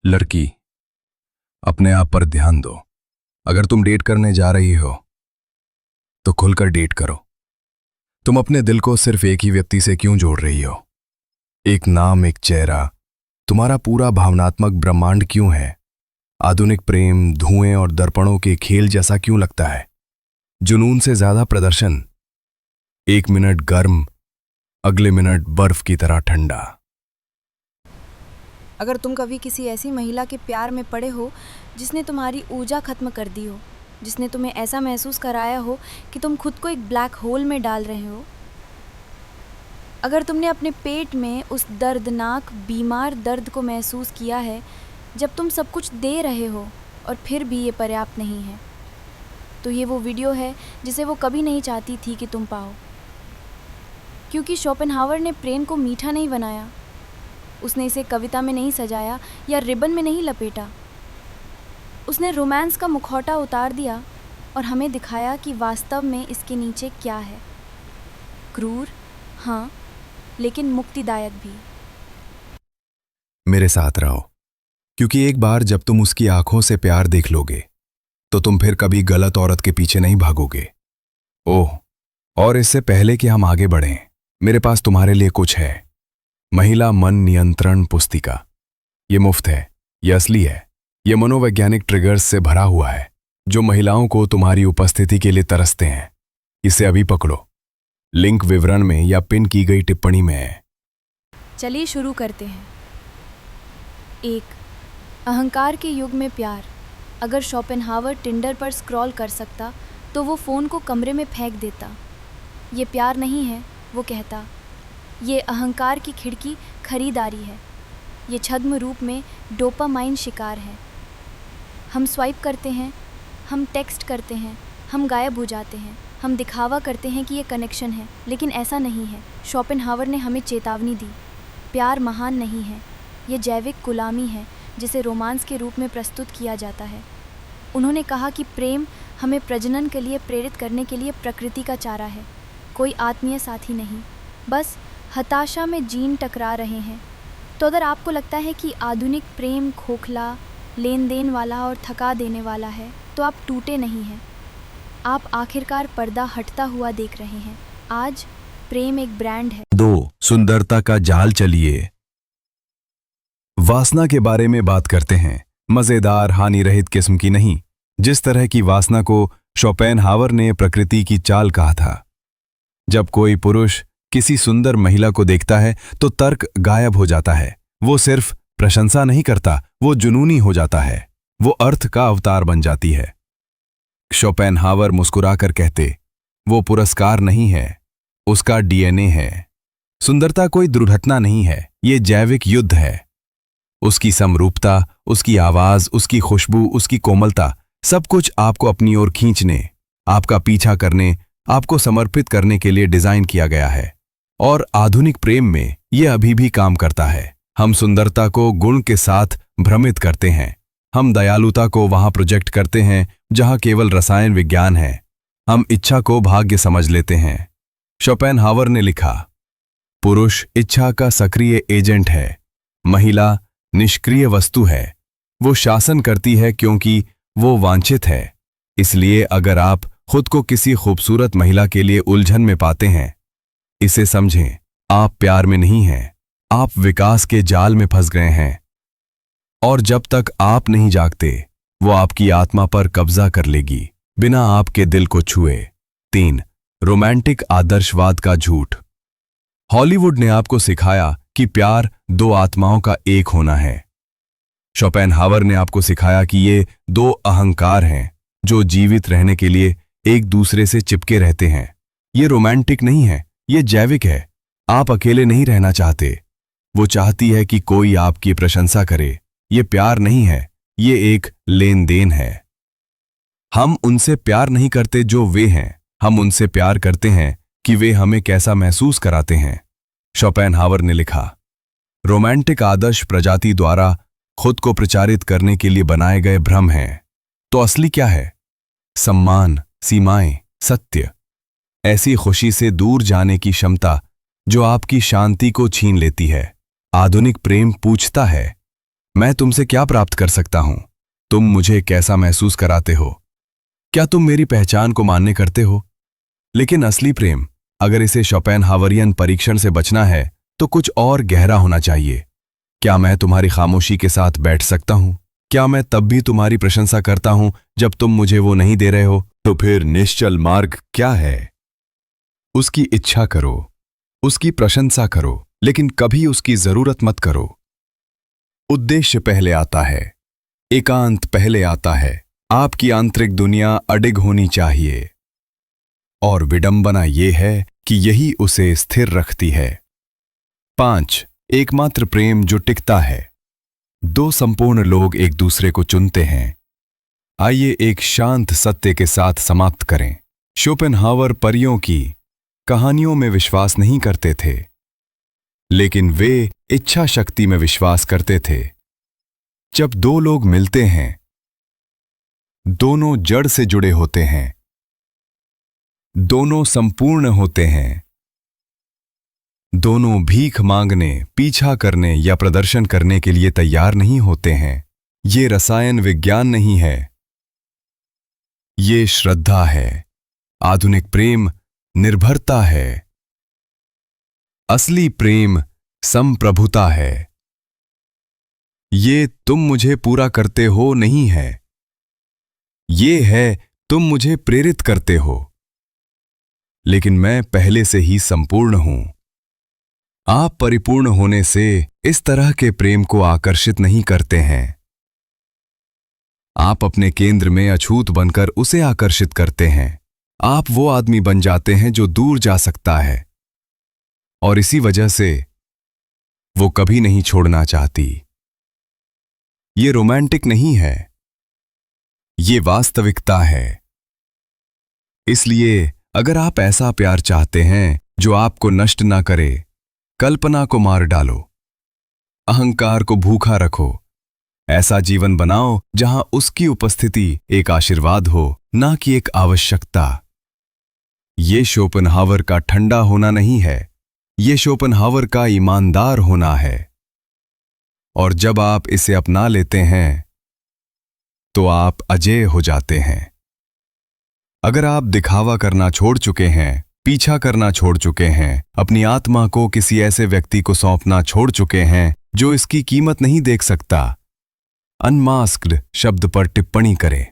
लड़की, अपने आप पर ध्यान दो। अगर तुम डेट करने जा रही हो तो खुलकर डेट करो। तुम अपने दिल को सिर्फ एक ही व्यक्ति से क्यों जोड़ रही हो? एक नाम, एक चेहरा, तुम्हारा पूरा भावनात्मक ब्रह्मांड क्यों है? आधुनिक प्रेम धुएं और दर्पणों के खेल जैसा क्यों लगता है? जुनून से ज्यादा प्रदर्शन। एक मिनट गर्म, अगले मिनट बर्फ की तरह ठंडा। अगर तुम कभी किसी ऐसी महिला के प्यार में पड़े हो जिसने तुम्हारी ऊर्जा खत्म कर दी हो, जिसने तुम्हें ऐसा महसूस कराया हो कि तुम खुद को एक ब्लैक होल में डाल रहे हो, अगर तुमने अपने पेट में उस दर्दनाक बीमार दर्द को महसूस किया है जब तुम सब कुछ दे रहे हो और फिर भी ये पर्याप्त नहीं है, तो ये वो वीडियो है जिसे वो कभी नहीं चाहती थी कि तुम पाओ। क्योंकि शोपेनहावर ने प्रेम को मीठा नहीं बनाया, उसने इसे कविता में नहीं सजाया या रिबन में नहीं लपेटा। उसने रोमांस का मुखौटा उतार दिया और हमें दिखाया कि वास्तव में इसके नीचे क्या है। क्रूर, हाँ, लेकिन मुक्तिदायक भी। मेरे साथ रहो, क्योंकि एक बार जब तुम उसकी आंखों से प्यार देख लोगे तो तुम फिर कभी गलत औरत के पीछे नहीं भागोगे। ओह, और इससे पहले कि हम आगे बढ़ें, मेरे पास तुम्हारे लिए कुछ है। महिला मन नियंत्रण पुस्तिका। ये मुफ्त है, ये असली है, ये मनोवैज्ञानिक ट्रिगर्स से भरा हुआ है जो महिलाओं को तुम्हारी उपस्थिति के लिए तरसते हैं। इसे अभी पकड़ो, लिंक विवरण में या पिन की गई टिप्पणी में है। चलिए शुरू करते हैं। 1. अहंकार के युग में प्यार। अगर शोपेनहावर टिंडर पर स्क्रॉल कर सकता तो वो फ़ोन को कमरे में फेंक देता। ये प्यार नहीं है, वो कहता। ये अहंकार की खिड़की खरीदारी है। ये छद्म रूप में डोपामाइन शिकार है। हम स्वाइप करते हैं, हम टेक्स्ट करते हैं, हम गायब हो जाते हैं, हम दिखावा करते हैं कि ये कनेक्शन है, लेकिन ऐसा नहीं है। शोपेनहावर ने हमें चेतावनी दी। प्यार महान नहीं है, ये जैविक गुलामी है जिसे रोमांस के रूप में प्रस्तुत किया जाता है। उन्होंने कहा कि प्रेम हमें प्रजनन के लिए प्रेरित करने के लिए प्रकृति का चारा है, कोई आत्मीय साथी नहीं। बस हताशा में जीन टकरा रहे हैं। तो अगर आपको लगता है कि आधुनिक प्रेम खोखला, लेन देन वाला और थका देने वाला है, तो आप टूटे नहीं हैं। आप आखिरकार पर्दा हटता हुआ देख रहे हैं। आज प्रेम एक ब्रांड है। 2. सुंदरता का जाल। चलिए वासना के बारे में बात करते हैं, मजेदार, हानि रहित किस्म की नहीं। जिस तरह की वासना को शोपेनहावर ने प्रकृति की चाल कहा था। जब कोई पुरुष किसी सुंदर महिला को देखता है तो तर्क गायब हो जाता है। वो सिर्फ प्रशंसा नहीं करता, वो जुनूनी हो जाता है, वो अर्थ का अवतार बन जाती है। शोपेनहावर मुस्कुराकर कहते, वो पुरस्कार नहीं है, उसका डीएनए है। सुंदरता कोई दुर्घटना नहीं है, ये जैविक युद्ध है। उसकी समरूपता, उसकी आवाज, उसकी खुशबू, उसकी कोमलता, सब कुछ आपको अपनी ओर खींचने, आपका पीछा करने, आपको समर्पित करने के लिए डिजाइन किया गया है। और आधुनिक प्रेम में यह अभी भी काम करता है। हम सुंदरता को गुण के साथ भ्रमित करते हैं। हम दयालुता को वहां प्रोजेक्ट करते हैं जहां केवल रसायन विज्ञान है। हम इच्छा को भाग्य समझ लेते हैं। शोपेनहावर ने लिखा, पुरुष इच्छा का सक्रिय एजेंट है, महिला निष्क्रिय वस्तु है। वो शासन करती है क्योंकि वो वांछित है। इसलिए अगर आप खुद को किसी खूबसूरत महिला के लिए उलझन में पाते हैं, इसे समझें, आप प्यार में नहीं हैं, आप विकास के जाल में फंस गए हैं। और जब तक आप नहीं जागते, वो आपकी आत्मा पर कब्जा कर लेगी, बिना आपके दिल को छुए। 3. रोमांटिक आदर्शवाद का झूठ। हॉलीवुड ने आपको सिखाया कि प्यार दो आत्माओं का एक होना है। शोपेनहावर ने आपको सिखाया कि ये दो अहंकार हैं जो जीवित रहने के लिए एक दूसरे से चिपके रहते हैं। ये रोमांटिक नहीं है, ये जैविक है। आप अकेले नहीं रहना चाहते, वो चाहती है कि कोई आपकी प्रशंसा करे। ये प्यार नहीं है, ये एक लेन देन है। हम उनसे प्यार नहीं करते जो वे हैं, हम उनसे प्यार करते हैं कि वे हमें कैसा महसूस कराते हैं। शोपेनहावर ने लिखा, रोमांटिक आदर्श प्रजाति द्वारा खुद को प्रचारित करने के लिए बनाए गए भ्रम हैं। तो असली क्या है? सम्मान, सीमाएं, सत्य। ऐसी खुशी से दूर जाने की क्षमता जो आपकी शांति को छीन लेती है। आधुनिक प्रेम पूछता है, मैं तुमसे क्या प्राप्त कर सकता हूं? तुम मुझे कैसा महसूस कराते हो? क्या तुम मेरी पहचान को मान्य करते हो? लेकिन असली प्रेम, अगर इसे शोपेनहावरियन परीक्षण से बचना है, तो कुछ और गहरा होना चाहिए। क्या मैं तुम्हारी खामोशी के साथ बैठ सकता हूं? क्या मैं तब भी तुम्हारी प्रशंसा करता हूं जब तुम मुझे वो नहीं दे रहे हो? तो फिर निश्चल मार्ग क्या है? उसकी इच्छा करो, उसकी प्रशंसा करो, लेकिन कभी उसकी जरूरत मत करो। उद्देश्य पहले आता है, एकांत पहले आता है। आपकी आंतरिक दुनिया अडिग होनी चाहिए, और विडंबना ये है कि यही उसे स्थिर रखती है। 5. एकमात्र प्रेम जो टिकता है। दो संपूर्ण लोग एक दूसरे को चुनते हैं। आइए एक शांत सत्य के साथ समाप्त करें। शोपेनहावर परियों की कहानियों में विश्वास नहीं करते थे, लेकिन वे इच्छा शक्ति में विश्वास करते थे। जब दो लोग मिलते हैं, दोनों जड़ से जुड़े होते हैं, दोनों संपूर्ण होते हैं, दोनों भीख मांगने, पीछा करने या प्रदर्शन करने के लिए तैयार नहीं होते हैं। ये रसायन विज्ञान नहीं है, ये श्रद्धा है। आधुनिक प्रेम निर्भरता है, असली प्रेम संप्रभुता है। ये तुम मुझे पूरा करते हो नहीं है, ये है तुम मुझे प्रेरित करते हो, लेकिन मैं पहले से ही संपूर्ण हूं। आप परिपूर्ण होने से इस तरह के प्रेम को आकर्षित नहीं करते हैं। आप अपने केंद्र में अछूत बनकर उसे आकर्षित करते हैं। आप वो आदमी बन जाते हैं जो दूर जा सकता है, और इसी वजह से वो कभी नहीं छोड़ना चाहती। ये रोमांटिक नहीं है, ये वास्तविकता है। इसलिए अगर आप ऐसा प्यार चाहते हैं जो आपको नष्ट ना करे, कल्पना को मार डालो, अहंकार को भूखा रखो, ऐसा जीवन बनाओ जहां उसकी उपस्थिति एक आशीर्वाद हो, ना कि एक आवश्यकता। ये शोपेनहावर का ठंडा होना नहीं है, ये शोपेनहावर का ईमानदार होना है। और जब आप इसे अपना लेते हैं, तो आप अजेय हो जाते हैं। अगर आप दिखावा करना छोड़ चुके हैं, पीछा करना छोड़ चुके हैं, अपनी आत्मा को किसी ऐसे व्यक्ति को सौंपना छोड़ चुके हैं जो इसकी कीमत नहीं देख सकता, अनमास्क्ड शब्द पर टिप्पणी करें।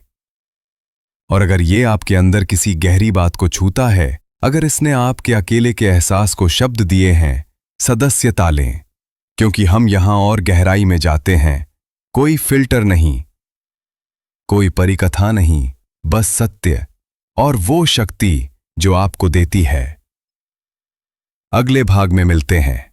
और अगर ये आपके अंदर किसी गहरी बात को छूता है, अगर इसने आपके अकेले के एहसास को शब्द दिए हैं, सदस्यता लें, क्योंकि हम यहां और गहराई में जाते हैं। कोई फिल्टर नहीं, कोई परिकथा नहीं, बस सत्य और वो शक्ति जो आपको देती है। अगले भाग में मिलते हैं।